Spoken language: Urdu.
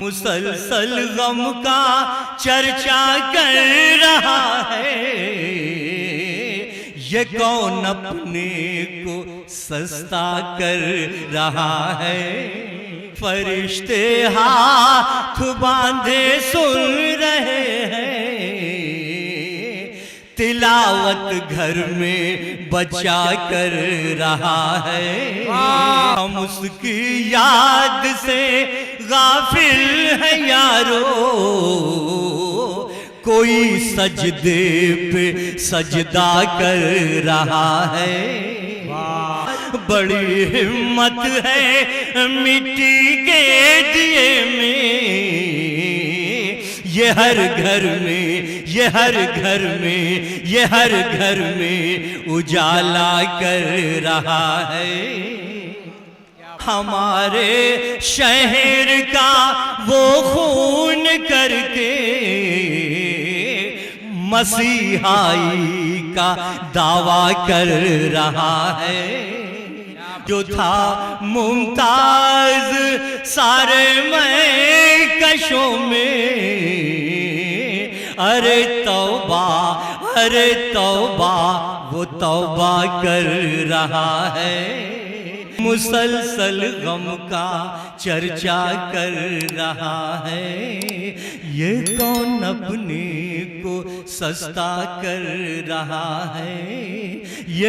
مسلسل غم کا چرچا کر رہا ہے، یہ کون اپنے کو سستا کر رہا ہے۔ فرشتے ہاتھ باندھے سن رہے ہیں، تلاوت گھر میں بچا کر رہا ہے۔ ہم اس کی یاد سے غافل ہیں یارو، کوئی سجدے پہ سجدہ کر رہا ہے۔ بڑی ہمت ہے مٹی کے دیے میں، یہ ہر گھر میں، یہ ہر گھر میں، یہ ہر گھر میں اجالا کر رہا ہے۔ ہمارے شہر کا وہ خون کر کے مسیحائی کا دعویٰ کر رہا ہے۔ جو تھا ممتاز سارے مہکشوں میں، ارے توبہ، ارے توبہ، وہ توبہ کر رہا ہے۔ مسلسل غم کا چرچا کر رہا ہے، یہ کون اپنے کو سستا کر رہا ہے۔ یہ